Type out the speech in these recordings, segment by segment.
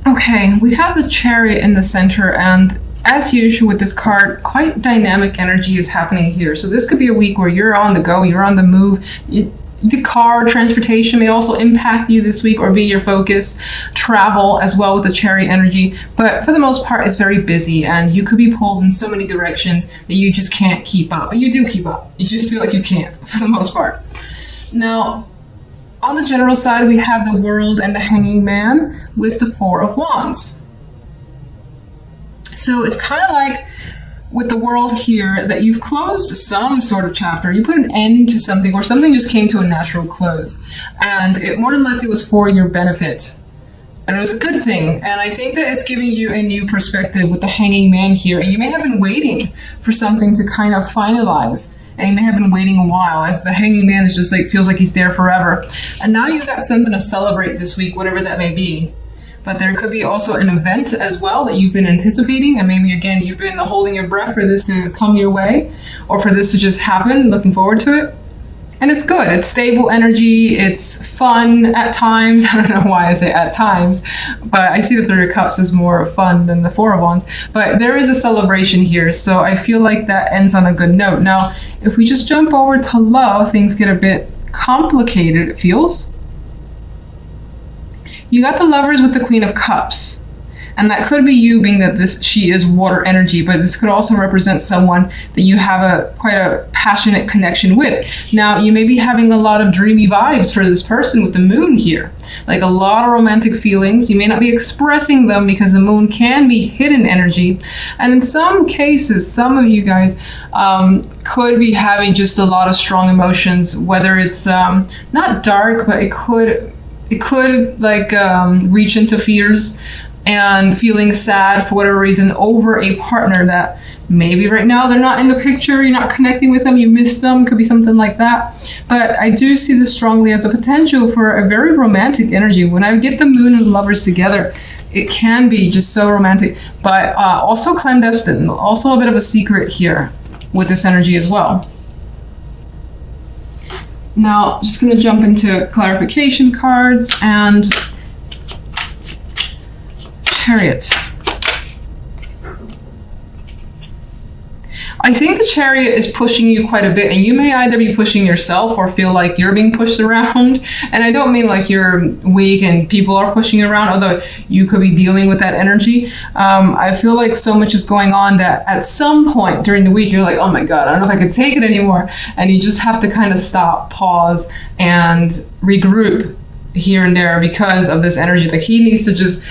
Okay, we have the Chariot in the center, and as usual with this card, quite dynamic energy is happening here. So this could be a week where you're on the go, you're on the move. The car transportation may also impact you this week or be your focus. Travel as well with the Chariot energy, but for the most part it's very busy and you could be pulled in so many directions that you just can't keep up. But you do keep up, you just feel like you can't for the most part. Now on the general side, we have the World and the Hanging Man with the Four of Wands. So it's kind of like with the World here that you've closed some sort of chapter. You put an end to something, or something just came to a natural close. And it more than likely was for your benefit. And it was a good thing. And I think that it's giving you a new perspective with the Hanging Man here. And you may have been waiting for something to kind of finalize. And you may have been waiting a while, as the Hanging Man is just like, feels like he's there forever. And now you've got something to celebrate this week, whatever that may be. But there could be also an event as well that you've been anticipating, and maybe again you've been holding your breath for this to come your way, or for this to just happen, looking forward to it. And it's good, it's stable energy, it's fun at times. I don't know why I say at times, but I see the Three of Cups is more fun than the Four of Wands. But there is a celebration here, so I feel like that ends on a good note. Now, if we just jump over to love, things get a bit complicated, it feels. You got the Lovers with the Queen of Cups. And that could be you, being that she is water energy, but this could also represent someone that you have quite a passionate connection with. Now, you may be having a lot of dreamy vibes for this person with the Moon here. Like a lot of romantic feelings. You may not be expressing them because the Moon can be hidden energy. And in some cases, some of you guys could be having just a lot of strong emotions, whether it's not dark, but it could like reach into fears and feeling sad for whatever reason over a partner that maybe right now they're not in the picture, you're not connecting with them, you miss them, could be something like that. But I do see this strongly as a potential for a very romantic energy. When I get the Moon and the Lovers together, it can be just so romantic, but also clandestine, also a bit of a secret here with this energy as well. Now, just going to jump into clarification cards and Chariot. I think the Chariot is pushing you quite a bit, and you may either be pushing yourself or feel like you're being pushed around. And I don't mean like you're weak and people are pushing you around, although you could be dealing with that energy. I feel like so much is going on that at some point during the week, you're like, oh my God, I don't know if I can take it anymore. And you just have to kind of stop, pause, and regroup here and there because of this energy. Like he needs to just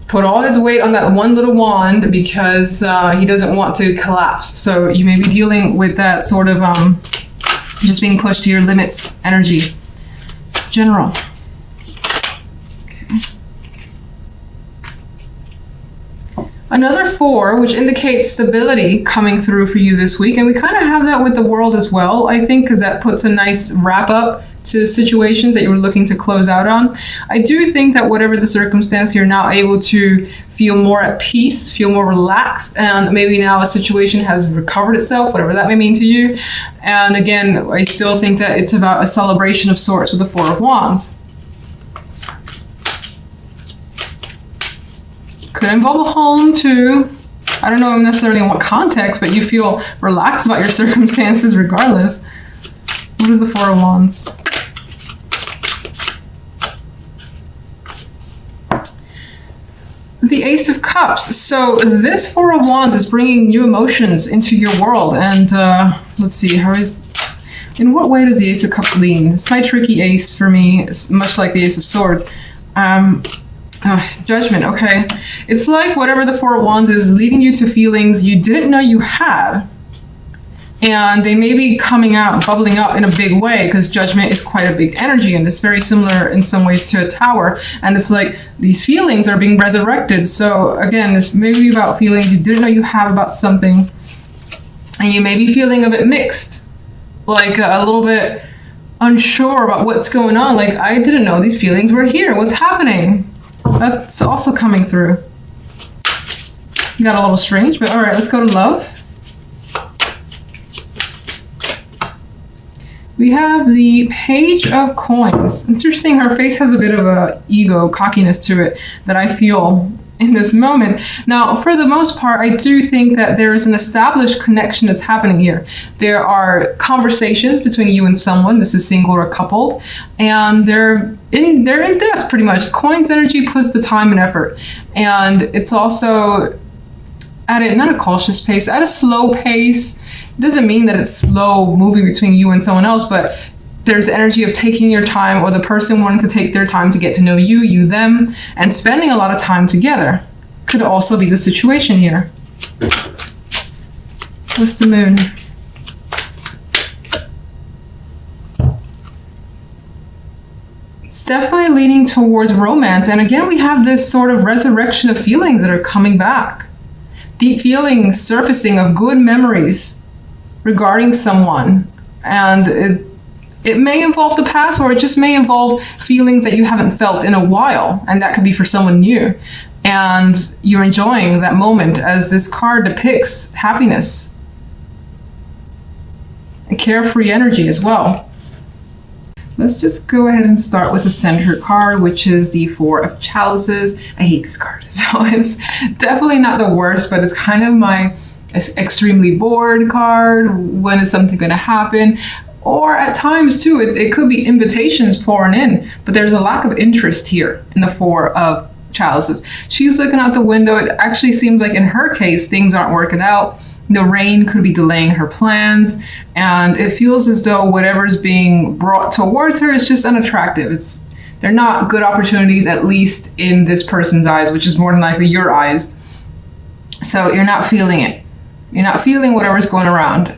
put all his weight on that one little wand because he doesn't want to collapse. So you may be dealing with that sort of just being pushed to your limits energy. General. Okay. Another 4, which indicates stability coming through for you this week. And we kind of have that with the World as well, I think, because that puts a nice wrap up to situations that you were looking to close out on. I do think that whatever the circumstance, you're now able to feel more at peace, feel more relaxed, and maybe now a situation has recovered itself, whatever that may mean to you. And again, I still think that it's about a celebration of sorts with the Four of Wands. Could involve a home too. I don't know necessarily in what context, but you feel relaxed about your circumstances regardless. What is the Four of Wands? The Ace of Cups. So this Four of Wands is bringing new emotions into your world. And let's see, in what way does the Ace of Cups lean? It's my tricky ace for me, it's much like the Ace of Swords. Judgment, okay. It's like whatever the Four of Wands is leading you to feelings you didn't know you had. And they may be coming out, bubbling up in a big way, because Judgment is quite a big energy, and it's very similar in some ways to a tower. And it's like these feelings are being resurrected. So again, this may be about feelings you didn't know you have about something, and you may be feeling a bit mixed, like a little bit unsure about what's going on. Like, I didn't know these feelings were here. What's happening? That's also coming through. Got a little strange, but all right, let's go to love. We have the Page of Coins. Interesting, her face has a bit of a ego, cockiness to it that I feel in this moment. Now, for the most part, I do think that there is an established connection that's happening here. There are conversations between you and someone. This is single or coupled, and they're in depth pretty much. Coins energy puts the time and effort, and it's also not a cautious pace, at a slow pace. It doesn't mean that it's slow moving between you and someone else, but there's the energy of taking your time, or the person wanting to take their time to get to know you, you them, and spending a lot of time together. Could also be the situation here. What's the moon? It's definitely leaning towards romance. And again, we have this sort of resurrection of feelings that are coming back. Deep feelings surfacing of good memories regarding someone. And it may involve the past, or it just may involve feelings that you haven't felt in a while, and that could be for someone new. And you're enjoying that moment, as this card depicts happiness and carefree energy as well. Let's just go ahead and start with the center card, which is the Four of Chalices. I hate this card, so it's definitely not the worst, but it's kind of my extremely bored card. When is something going to happen? Or at times too, it could be invitations pouring in, but there's a lack of interest here in the Four of Chalices. She's looking out the window. It actually seems like in her case, things aren't working out. The rain could be delaying her plans, and it feels as though whatever's being brought towards her is just unattractive. They're not good opportunities, at least in this person's eyes, which is more than likely your eyes. So you're not feeling it. You're not feeling whatever's going around,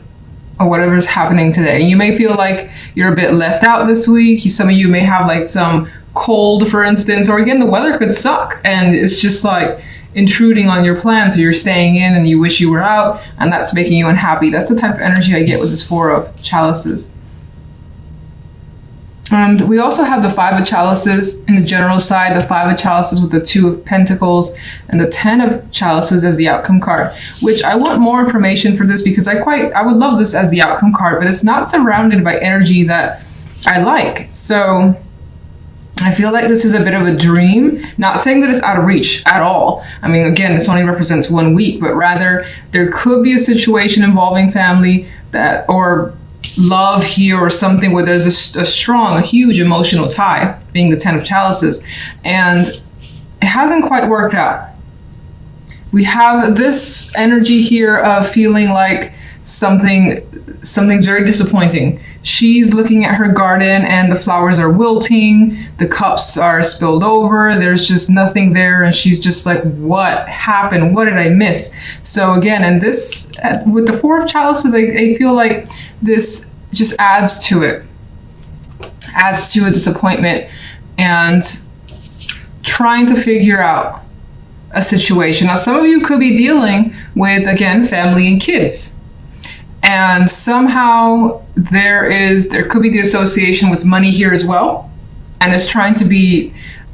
or whatever's happening today. You may feel like you're a bit left out this week. Some of you may have like some cold, for instance, or again, the weather could suck and it's just like intruding on your plans, so you're staying in and you wish you were out, and that's making you unhappy. That's the type of energy I get with this Four of Chalices. And we also have the Five of Chalices in the general side, the Five of Chalices with the Two of Pentacles, and the Ten of Chalices as the outcome card, which I want more information for this because I would love this as the outcome card, but it's not surrounded by energy that I like. So I feel like this is a bit of a dream, not saying that it's out of reach at all. I mean, again, this only represents 1 week, but rather there could be a situation involving family or love here, or something where there's a huge emotional tie, being the Ten of Chalices, and it hasn't quite worked out. We have this energy here of feeling like something's very disappointing. She's looking at her garden and the flowers are wilting, the cups are spilled over, there's just nothing there, and she's just like, what happened? What did I miss? So again, and this, with the Four of Chalices, I feel like this just adds to it. Adds to a disappointment and trying to figure out a situation. Now, some of you could be dealing with, again, family and kids. And somehow there could be the association with money here as well. And it's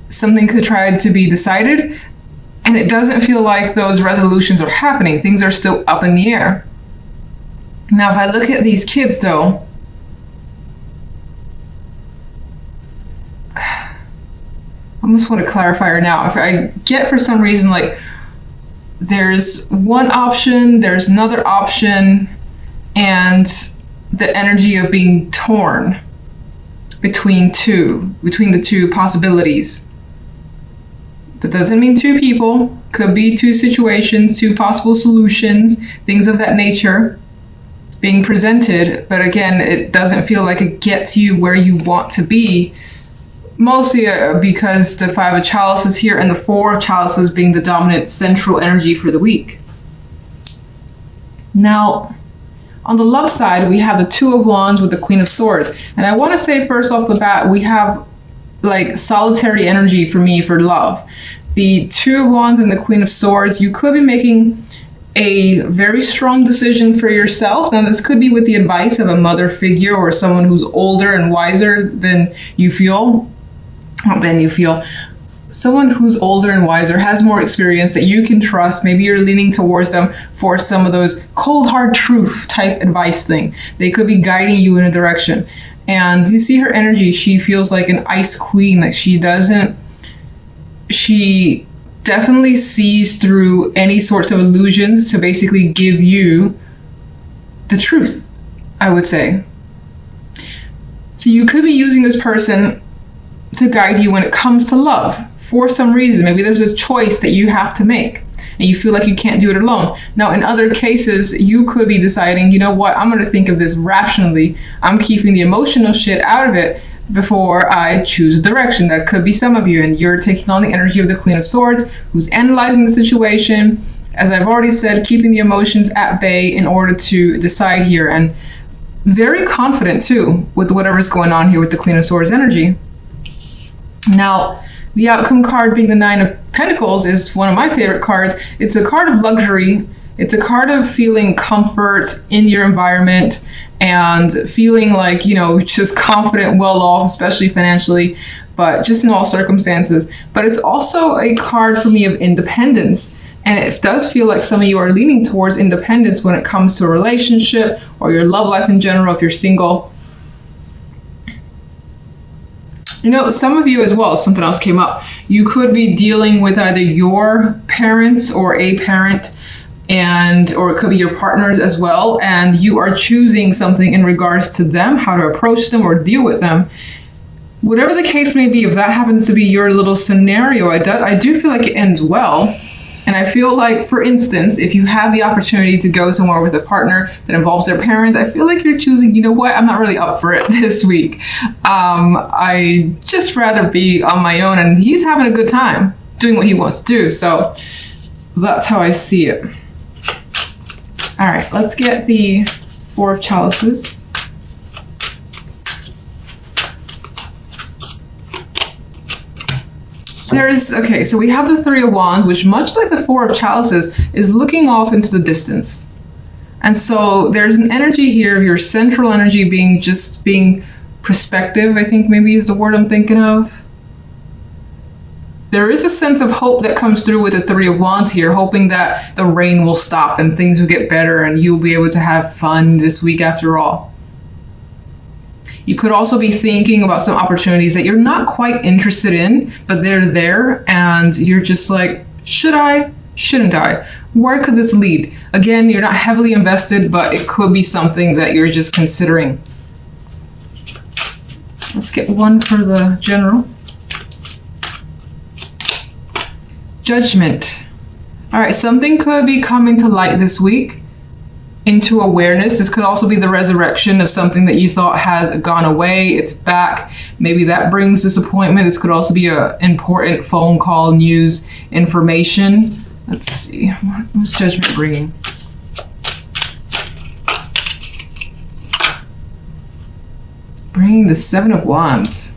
something could try to be decided. And it doesn't feel like those resolutions are happening. Things are still up in the air. Now, if I look at these kids though, I almost want to clarify her now. If I get for some reason, like there's one option, there's another option, and the energy of being torn between the two possibilities. That doesn't mean two people, could be two situations, two possible solutions, things of that nature being presented. But again, it doesn't feel like it gets you where you want to be, mostly because the Five of Chalices here and the Four of Chalices being the dominant central energy for the week. Now, on the love side, we have the Two of Wands with the Queen of Swords. And I want to say first off the bat, we have like solitary energy for me for love. The Two of Wands and the Queen of Swords, you could be making a very strong decision for yourself. Now, this could be with the advice of a mother figure or someone who's older and wiser than you feel. Someone who's older and wiser, has more experience that you can trust. Maybe you're leaning towards them for some of those cold hard truth type advice thing. They could be guiding you in a direction. And you see her energy, she feels like an ice queen. Like she definitely sees through any sorts of illusions to basically give you the truth, I would say. So you could be using this person to guide you when it comes to love for some reason. Maybe there's a choice that you have to make and you feel like you can't do it alone. Now, in other cases, you could be deciding, you know what, I'm going to think of this rationally. I'm keeping the emotional shit out of it before I choose a direction. That could be some of you, and you're taking on the energy of the Queen of Swords, who's analyzing the situation, as I've already said, keeping the emotions at bay in order to decide here, and very confident too with whatever's going on here with the Queen of Swords energy. Now, the outcome card being the Nine of Pentacles is one of my favorite cards. It's a card of luxury. It's a card of feeling comfort in your environment and feeling like, you know, just confident, well off, especially financially, but just in all circumstances. But it's also a card for me of independence. And it does feel like some of you are leaning towards independence when it comes to a relationship or your love life in general, if you're single. You know, some of you as well, something else came up. You could be dealing with either your parents or a parent, or it could be your partners as well, and you are choosing something in regards to them, how to approach them or deal with them. Whatever the case may be, if that happens to be your little scenario, I do feel like it ends well. And I feel like, for instance, if you have the opportunity to go somewhere with a partner that involves their parents, I feel like you're choosing, you know what, I'm not really up for it this week. I just rather be on my own, and he's having a good time doing what he wants to do. So that's how I see it. All right, let's get the Four of Chalices. Okay, so we have the Three of Wands, which, much like the Four of Chalices, is looking off into the distance. And so there's an energy here of your central energy being perspective, I think maybe is the word I'm thinking of. There is a sense of hope that comes through with the Three of Wands here, hoping that the rain will stop and things will get better and you'll be able to have fun this week after all. You could also be thinking about some opportunities that you're not quite interested in, but they're there and you're just like, should I? Shouldn't I? Where could this lead? Again, you're not heavily invested, but it could be something that you're just considering. Let's get one for the general. Judgment. All right, something could be coming to light this week into awareness. This could also be the resurrection of something that you thought has gone away. It's back. Maybe that brings disappointment. This could also be an important phone call, news, information. Let's see. What's Judgment bringing? Bringing the Seven of Wands.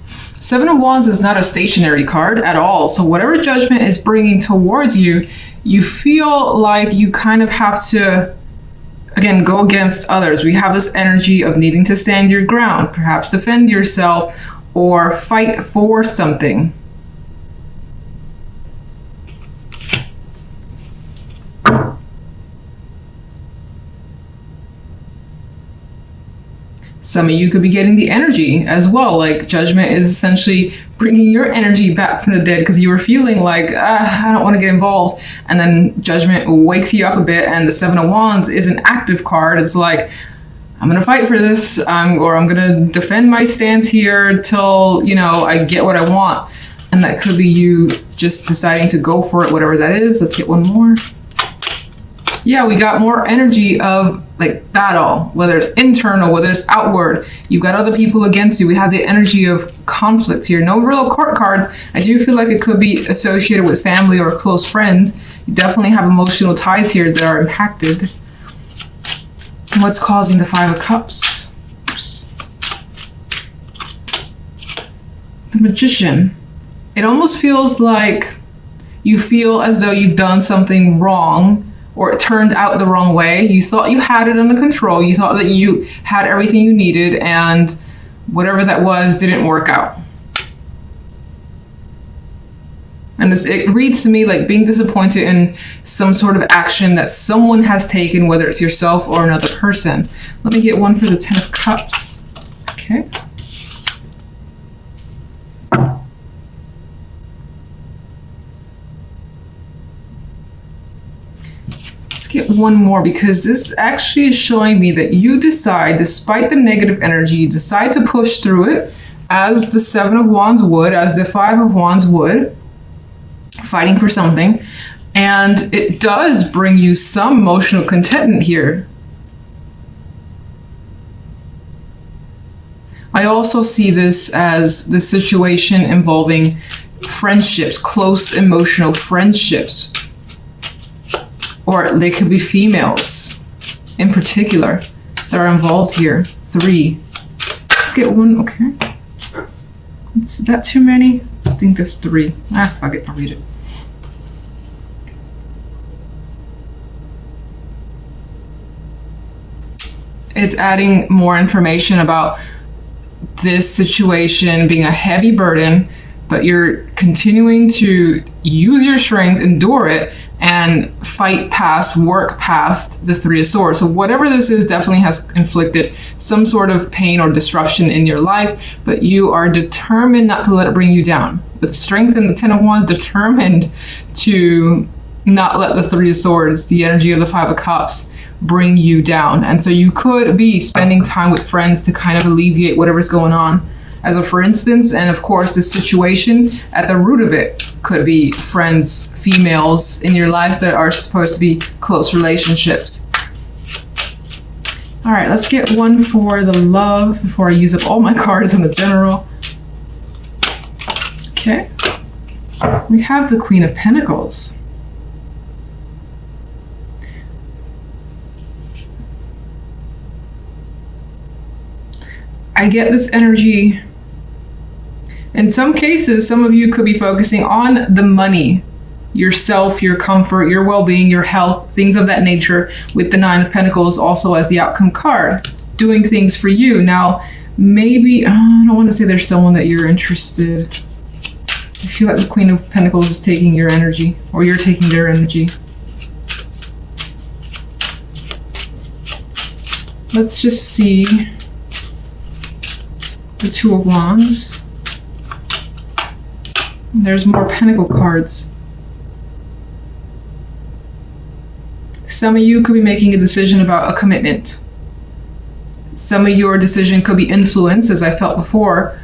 Seven of Wands is not a stationary card at all. So whatever Judgment is bringing towards you, you feel like you kind of have to, again, go against others. We have this energy of needing to stand your ground, perhaps defend yourself or fight for something. Some of you could be getting the energy as well. Like Judgment is essentially bringing your energy back from the dead because you were feeling like, I don't want to get involved. And then Judgment wakes you up a bit, and the Seven of Wands is an active card. It's like, I'm going to fight for this, or I'm going to defend my stance here till, you know, I get what I want. And that could be you just deciding to go for it, whatever that is. Let's get one more. Yeah, we got more energy of like battle, whether it's internal, whether it's outward. You've got other people against you. We have the energy of conflict here. No real court cards. I do feel like it could be associated with family or close friends. You definitely have emotional ties here that are impacted. What's causing the Five of Cups? Oops. The Magician. It almost feels like you feel as though you've done something wrong, or it turned out the wrong way. You thought you had it under control. You thought that you had everything you needed, and whatever that was didn't work out. And it reads to me like being disappointed in some sort of action that someone has taken, whether it's yourself or another person. Let me get one for the Ten of Cups. Okay. Let's get one more, because this actually is showing me that you decide, despite the negative energy, you decide to push through it, as the Seven of Wands would, as the Five of Wands would, fighting for something. And it does bring you some emotional contentment here. I also see this as the situation involving friendships, close emotional friendships. Or they could be females in particular that are involved here. 3. Let's get one, okay. Is that too many? I think that's 3. Fuck it, I'll read it. It's adding more information about this situation being a heavy burden, but you're continuing to use your strength, endure it, and fight past, work past the Three of Swords. So whatever this is definitely has inflicted some sort of pain or disruption in your life, but you are determined not to let it bring you down. With strength and the Ten of Wands, determined to not let the Three of Swords, the energy of the Five of Cups, bring you down. And so you could be spending time with friends to kind of alleviate whatever's going on. As a for instance, and of course, this situation at the root of it could be friends, females in your life that are supposed to be close relationships. All right, let's get one for the love before I use up all my cards in the general. Okay, we have the Queen of Pentacles. I get this energy. In some cases, some of you could be focusing on the money, yourself, your comfort, your well-being, your health, things of that nature, with the Nine of Pentacles also as the outcome card, doing things for you. Now, maybe, I don't want to say there's someone that you're interested. I feel like the Queen of Pentacles is taking your energy, or you're taking their energy. Let's just see the Two of Wands. There's more Pentacle cards. Some of you could be making a decision about a commitment. Some of your decision could be influenced, as I felt before,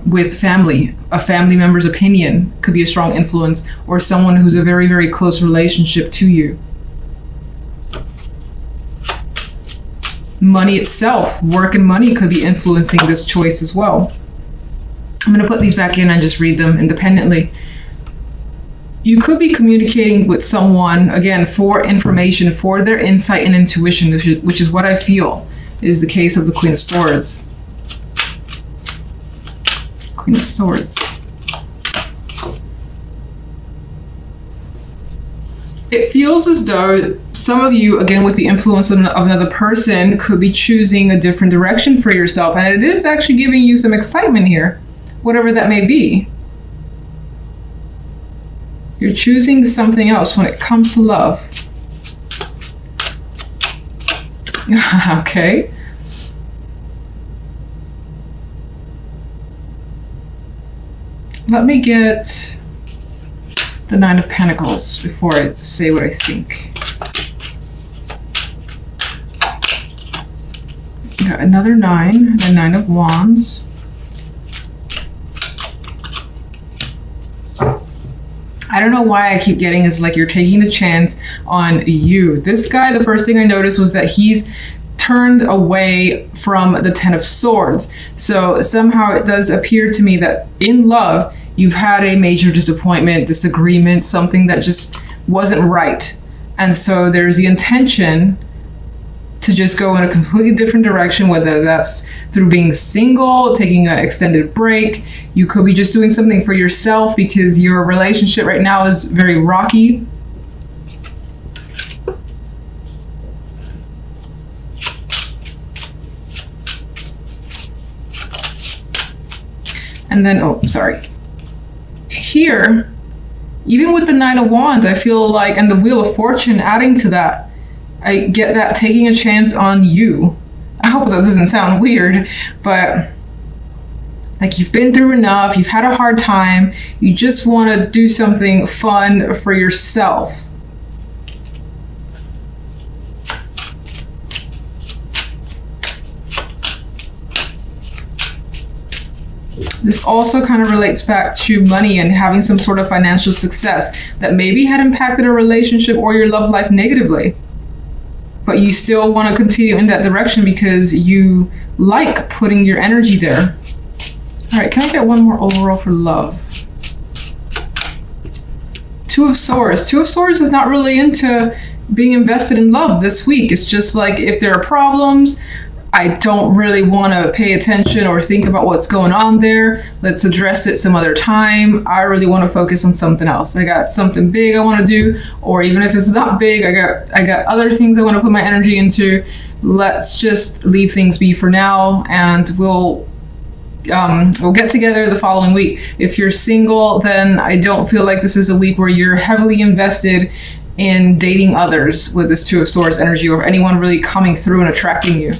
with family. A family member's opinion could be a strong influence, or someone who's a very, very close relationship to you. Money itself, work and money could be influencing this choice as well. I'm going to put these back in and just read them independently. You could be communicating with someone, again, for information, for their insight and intuition, which is what I feel is the case of the Queen of Swords. Queen of Swords. It feels as though some of you, again, with the influence of another person, could be choosing a different direction for yourself. And it is actually giving you some excitement here, whatever that may be. You're choosing something else when it comes to love. Okay. Let me get the Nine of Pentacles before I say what I think. Got another 9, the Nine of Wands. I don't know why I keep getting is like you're taking the chance on you. This guy, the first thing I noticed was that he's turned away from the Ten of Swords. So somehow it does appear to me that in love, you've had a major disappointment, disagreement, something that just wasn't right. And so there's the intention to just go in a completely different direction, whether that's through being single, taking an extended break. You could be just doing something for yourself because your relationship right now is very rocky. And then, oh, sorry. Here, Even with the Nine of Wands, I feel like, and the Wheel of Fortune adding to that, I get that taking a chance on you. I hope that doesn't sound weird, but like you've been through enough, you've had a hard time, you just want to do something fun for yourself. This also kind of relates back to money and having some sort of financial success that maybe had impacted a relationship or your love life negatively. But you still want to continue in that direction because you like putting your energy there. All right, can I get one more overall for love? Two of Swords. Two of Swords is not really into being invested in love this week. It's just like if there are problems, I don't really want to pay attention or think about what's going on there. Let's address it some other time. I really want to focus on something else. I got something big I want to do, or even if it's not big, I got other things I want to put my energy into. Let's just leave things be for now, and we'll get together the following week. If you're single, then I don't feel like this is a week where you're heavily invested in dating others with this Two of Swords energy, or anyone really coming through and attracting you.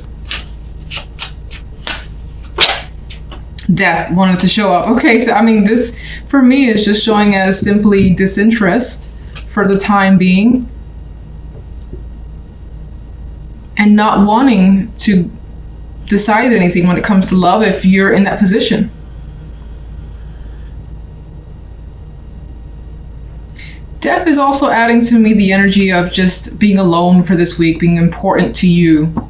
Death wanted to show up. Okay, so I mean, this for me is just showing as simply disinterest for the time being and not wanting to decide anything when it comes to love if you're in that position. Death is also adding to me the energy of just being alone for this week, being important to you.